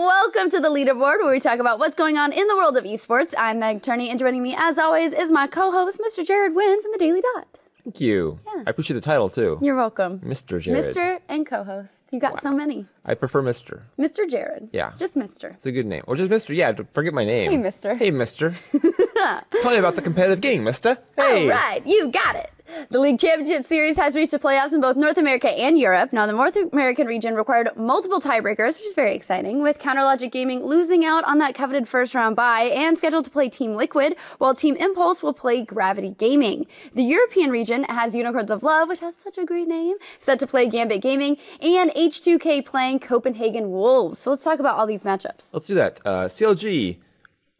Welcome to the Leaderboard, where we talk about what's going on in the world of esports. I'm Meg Turney, and joining me, as always, is my co-host, Mr. Jared Wynne from the Daily Dot. Thank you. Yeah. I appreciate the title, too. You're welcome. Mr. Jared. Mr. and co-host. You got so many. I prefer Mr. Mr. Jared. Yeah. Just Mr. It's a good name. Or just Mr. Yeah, forget my name. Hey, Mister. Hey, Mr. Tell me about the competitive game, Mister. Hey. All right, you got it. The League Championship Series has reached the playoffs in both North America and Europe. Now, the North American region required multiple tiebreakers, which is very exciting, with Counterlogic Gaming losing out on that coveted first-round bye and scheduled to play Team Liquid, while Team Impulse will play Gravity Gaming. The European region has Unicorns of Love, which has such a great name, set to play Gambit Gaming, and H2K playing Copenhagen Wolves. So let's talk about all these matchups. Let's do that. CLG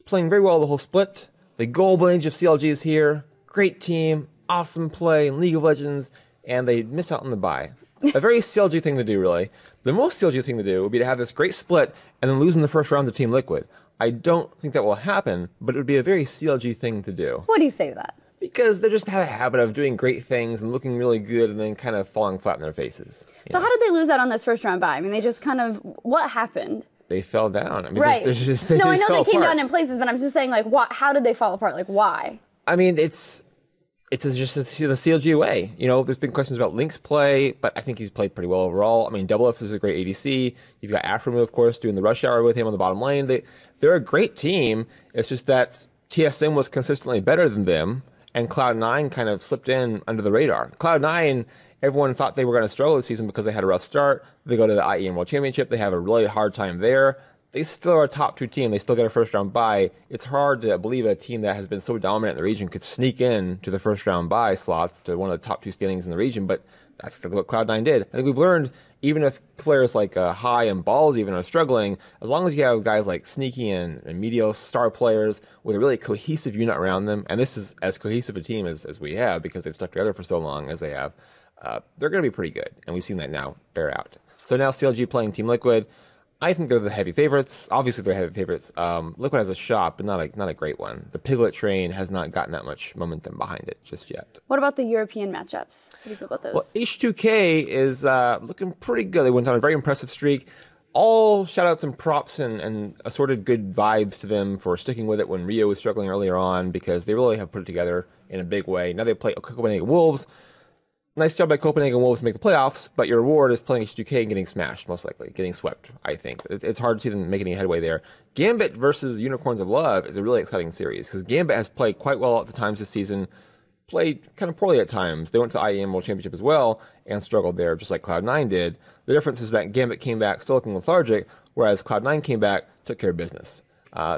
playing very well the whole split. The Golden Age of CLG is here. Great team. Awesome play in League of Legends, and they miss out on the bye. A very CLG thing to do, really. The most CLG thing to do would be to have this great split and then lose in the first round to Team Liquid. I don't think that will happen, but it would be a very CLG thing to do. What do you say to that? Because they just have a habit of doing great things and looking really good and then kind of falling flat in their faces. So how did they lose out on this first round bye? I mean, they just kind of, what happened? They fell down. I mean, right. they No, I just know fell they came apart. down in places, but I'm just saying, like, how did they fall apart? Like, why? I mean, it's just the CLG way. You know, there's been questions about Link's play, but I think he's played pretty well overall. I mean, Double F is a great ADC. You've got Afromu, of course, doing the rush hour with him on the bottom lane. They're a great team. It's just that TSM was consistently better than them, and Cloud9 kind of slipped in under the radar. Cloud9, everyone thought they were going to struggle this season because they had a rough start. They go to the IEM World Championship. They have a really hard time there. They still are a top 2 team. They still get a first round bye. It's hard to believe a team that has been so dominant in the region could sneak in to the first round bye slots to one of the top 2 standings in the region, but that's what Cloud9 did. I think we've learned, even if players like High and Balls even are struggling, as long as you have guys like Sneaky and Meteos, star players, with a really cohesive unit around them, and this is as cohesive a team as we have because they've stuck together for so long as they have, they're going to be pretty good, and we've seen that now bear out. So now CLG playing Team Liquid. I think they're the heavy favorites. Obviously, they're heavy favorites. Liquid has a shot, but not a great one. The Piglet train has not gotten that much momentum behind it just yet. What about the European matchups? What do you feel about those? Well, H2K is looking pretty good. They went on a very impressive streak. All shout-outs and props and assorted good vibes to them for sticking with it when Rio was struggling earlier on, because they really have put it together in a big way. Now they play Copenhagen Wolves. Nice job by Copenhagen Wolves to make the playoffs, but your reward is playing H2K and getting smashed, most likely. Getting swept, I think. It's hard to see them make any headway there. Gambit versus Unicorns of Love is a really exciting series, because Gambit has played quite well at the times this season, played kind of poorly at times. They went to the IEM World Championship as well, and struggled there, just like Cloud9 did. The difference is that Gambit came back still looking lethargic, whereas Cloud9 came back, took care of business.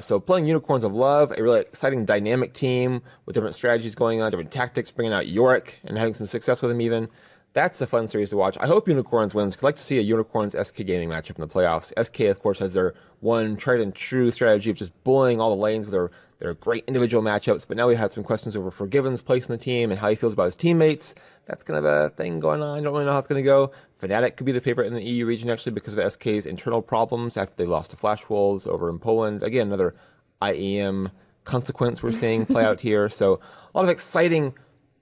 So playing Unicorns of Love, a really exciting dynamic team with different strategies going on, different tactics, bringing out Yorick and having some success with him even. That's a fun series to watch. I hope Unicorns wins. I'd like to see a Unicorns SK Gaming matchup in the playoffs. SK, of course, has their one tried and true strategy of just bullying all the lanes with their great individual matchups. But now we had some questions over Forgiven's place in the team and how he feels about his teammates. That's kind of a thing going on. I don't really know how it's going to go. Fnatic could be the favorite in the EU region, actually, because of SK's internal problems after they lost to Flash Wolves over in Poland. Again, another IEM consequence we're seeing play out here. So a lot of exciting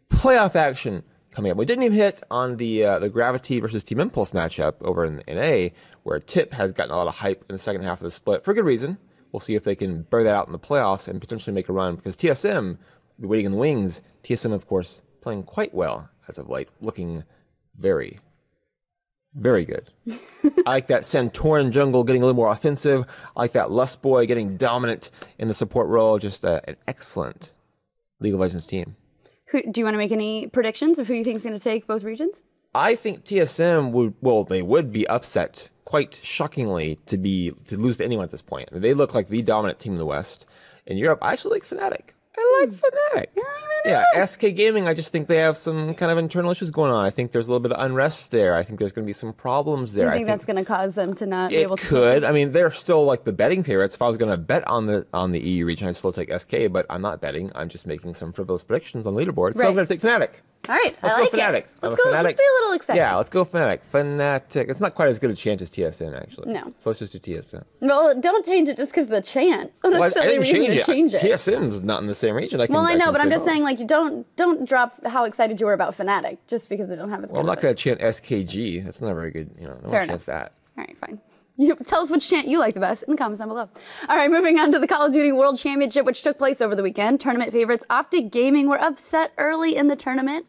playoff action coming up. We didn't even hit on the Gravity versus Team Impulse matchup over in A, where Tip has gotten a lot of hype in the second half of the split for good reason. We'll see if they can bear that out in the playoffs and potentially make a run, because TSM will be waiting in the wings. TSM, of course, playing quite well as of late, looking very, very good. I like that Santorin jungle getting a little more offensive. I like that Lust Boy getting dominant in the support role. Just an excellent League of Legends team. Do you want to make any predictions of who you think is going to take both regions? I think TSM would be upset quite shockingly to lose to anyone at this point. I mean, they look like the dominant team in the West. In Europe, I actually like Fnatic. I like Fnatic. Yeah, SK Gaming, I just think they have some kind of internal issues going on. I think there's a little bit of unrest there. I think there's going to be some problems there. Do you think that's going to cause them to not be able to? It could. I mean, they're still like the betting favorites. If I was going to bet on the EU region, I'd still take SK, but I'm not betting. I'm just making some frivolous predictions on Leaderboard. So I'm going to take Fnatic. All right, let's I like go Fnatic. It. Let's be a little excited. Yeah, let's go Fnatic. Fnatic. It's not quite as good a chant as TSM, actually. No. So let's just do TSM. Well, don't change it just because of the chant. What a silly reason to change it. TSM's not in the same region. I know, but I'm just saying, like, you don't drop how excited you were about Fnatic just because they don't have as good. Well, I'm not going to chant SKG. That's not very good. No Fair one chants that. All right, fine. Tell us which chant you like the best in the comments down below. All right, moving on to the Call of Duty World Championship, which took place over the weekend. Tournament favorites Optic Gaming were upset early in the tournament.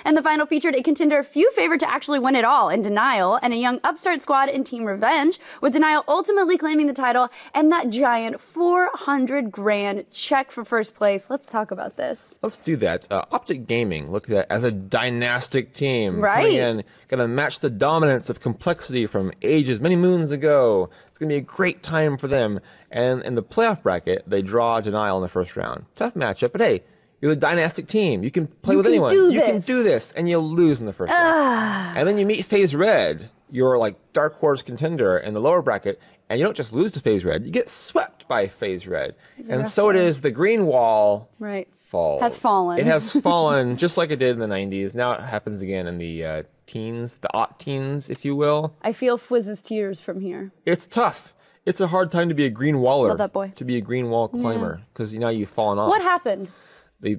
And the final featured a contender few favored to actually win it all in Denial, and a young upstart squad in Team Revenge, with Denial ultimately claiming the title and that giant 400 grand check for first place. Let's talk about this. Let's do that. Optic Gaming looked at as a dynastic team. Right. Coming in, going to match the dominance of complexity from ages many moons ago. It's going to be a great time for them. And in the playoff bracket, they draw Denial in the first round. Tough matchup, but hey, you're the dynastic team. You can play with anyone. You can do this, and you'll lose in the first round. And then you meet FaZe Red, your like dark horse contender in the lower bracket, and you don't just lose to FaZe Red, you get swept by FaZe Red. And so it is. The green wall falls. Has fallen. It has fallen just like it did in the 90s. Now it happens again in the teens, the aught teens, if you will. I feel Fwizz's tears from here. It's tough. It's a hard time to be a green waller. Love that boy. To be a green wall climber, because now you've fallen off. What happened? They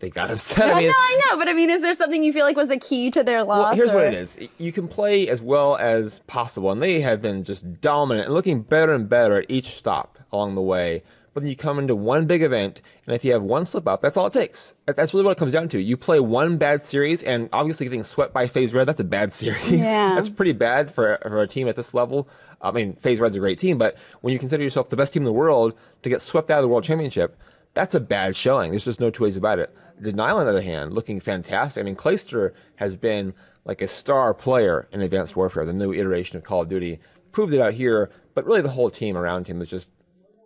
got upset. I know, but I mean, is there something you feel like was the key to their loss? Well, here's what it is. You can play as well as possible, and they have been just dominant and looking better and better at each stop along the way. But then you come into one big event, and if you have one slip up, that's all it takes. That's really what it comes down to. You play one bad series, and obviously getting swept by FaZe Red, that's a bad series. Yeah. That's pretty bad for a team at this level. I mean, FaZe Red's a great team, but when you consider yourself the best team in the world to get swept out of the World Championship, that's a bad showing. There's just no two ways about it. Denial, on the other hand, looking fantastic. I mean, Clayster has been like a star player in Advanced Warfare, the new iteration of Call of Duty. Proved it out here, but really the whole team around him is just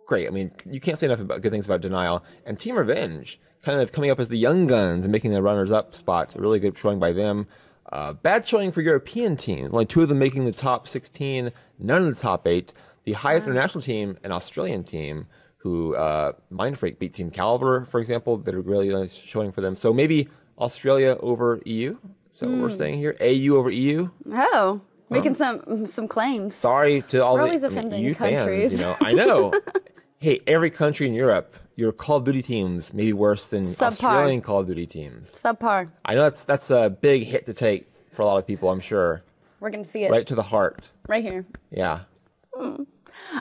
great. I mean, you can't say enough about good things about Denial. And Team Revenge, kind of coming up as the young guns and making the runners-up spot. A really good showing by them. Bad showing for European teams. Only 2 of them making the top 16, none of the top 8. The highest international team, an Australian team, who Mindfreak beat Team Caliber, for example, that are really nice showing for them. So maybe Australia over EU? So we're saying here, AU over EU? Oh, making some claims. Sorry to all We're the always offending EU countries. fans. I know. Hey, every country in Europe, your Call of Duty teams may be worse than Australian Call of Duty teams. Subpar. I know that's a big hit to take for a lot of people, I'm sure. We're going to see it. Right to the heart. Right here. Yeah.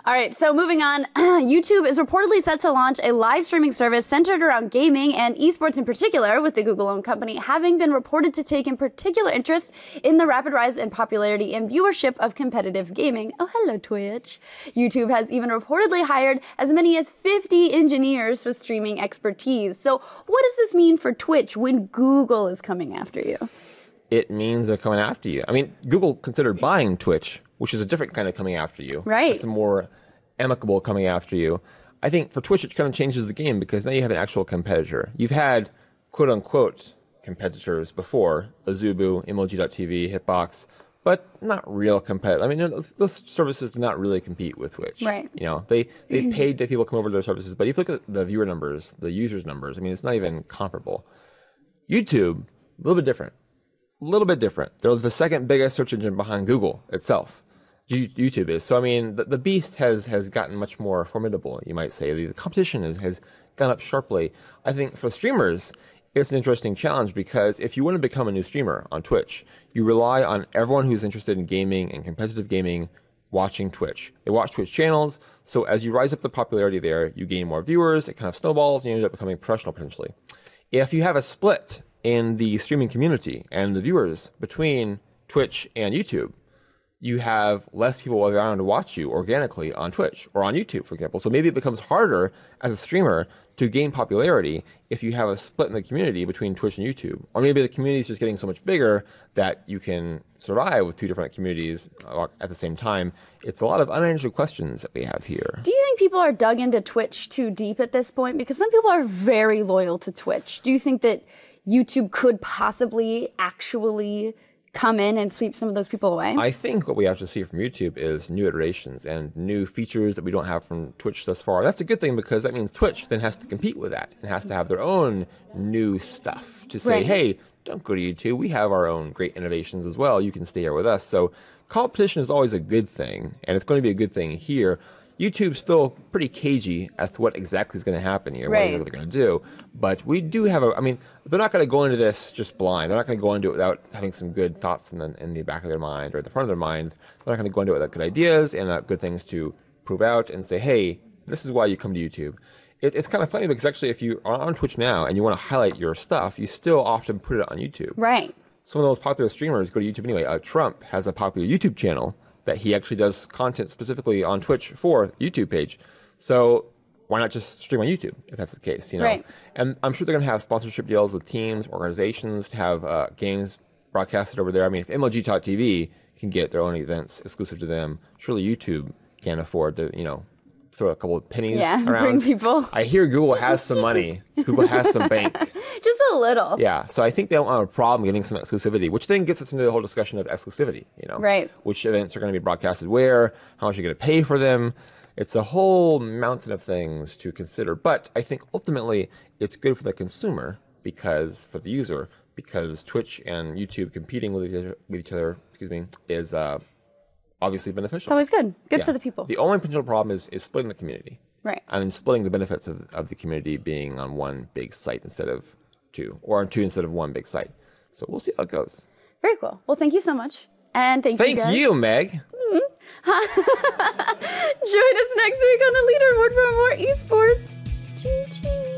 All right, so moving on, YouTube is reportedly set to launch a live streaming service centered around gaming and esports in particular, with the Google-owned company having been reported to take in particular interest in the rapid rise in popularity and viewership of competitive gaming. Oh, hello, Twitch. YouTube has even reportedly hired as many as 50 engineers with streaming expertise. So what does this mean for Twitch when Google is coming after you? It means they're coming after you. I mean, Google considered buying Twitch, which is a different kind of coming after you. Right. It's a more amicable coming after you. I think for Twitch, it kind of changes the game because now you have an actual competitor. You've had quote-unquote competitors before, Azubu, Emoji.tv, Hitbox, but not real competitors. I mean, those services do not really compete with Twitch. Right. They paid to people come over to their services, but if you look at the viewer numbers, the users numbers, I mean, it's not even comparable. YouTube, a little bit different. They're the second biggest search engine behind Google itself. YouTube is. So, I mean, the beast has gotten much more formidable, you might say. The competition has gone up sharply. I think for streamers, it's an interesting challenge because if you want to become a new streamer on Twitch, you rely on everyone who's interested in gaming and competitive gaming watching Twitch. They watch Twitch channels, so as you rise up the popularity there, you gain more viewers, it kind of snowballs, and you end up becoming professional potentially. If you have a split in the streaming community and the viewers between Twitch and YouTube, you have less people around to watch you organically on Twitch or on YouTube, for example. So maybe it becomes harder as a streamer to gain popularity if you have a split in the community between Twitch and YouTube. Or maybe the community is just getting so much bigger that you can survive with 2 different communities at the same time. It's a lot of unanswered questions that we have here. Do you think people are dug into Twitch too deep at this point? Because some people are very loyal to Twitch. Do you think that YouTube could possibly actually come in and sweep some of those people away? I think what we have to see from YouTube is new iterations and new features that we don't have from Twitch thus far. And that's a good thing because that means Twitch then has to compete with that and has to have their own new stuff to say, hey, don't go to YouTube. We have our own great innovations as well. You can stay here with us. So competition is always a good thing, and it's going to be a good thing here. YouTube's still pretty cagey as to what exactly is going to happen here, what Right. they're going to do. But we do have I mean, they're not going to go into this just blind. They're not going to go into it without having some good thoughts in the back of their mind or at the front of their mind. They're not going to go into it without good ideas and good things to prove out and say, hey, this is why you come to YouTube. It's kind of funny because actually if you are on Twitch now and you want to highlight your stuff, you still often put it on YouTube. Right. Some of the most popular streamers go to YouTube anyway. Trump has a popular YouTube channel that he actually does content specifically on Twitch for the YouTube page. So why not just stream on YouTube if that's the case, you know? Right. And I'm sure they're going to have sponsorship deals with teams, organizations to have games broadcasted over there. I mean, if MLG.TV can get their own events exclusive to them, surely YouTube can afford to, you know, throw a couple of pennies around. Bring people. I hear Google has some money. Google has some bank. Just a little. Yeah, so I think they don't have a problem getting some exclusivity, which then gets us into the whole discussion of exclusivity, you know? Right. Which events are going to be broadcasted where, how much you're going to pay for them. It's a whole mountain of things to consider. But I think ultimately it's good for the consumer because, for the user, because Twitch and YouTube competing with each other, is obviously beneficial. It's always good. Good Yeah. for the people. The only potential problem is splitting the community. Right. I mean, splitting the benefits of the community being on one big site instead of two, or on two instead of one big site. So we'll see how it goes. Very cool. Well, thank you so much. And thank you guys. you, Meg. Join us next week on the Leaderboard for more esports. Choo choo.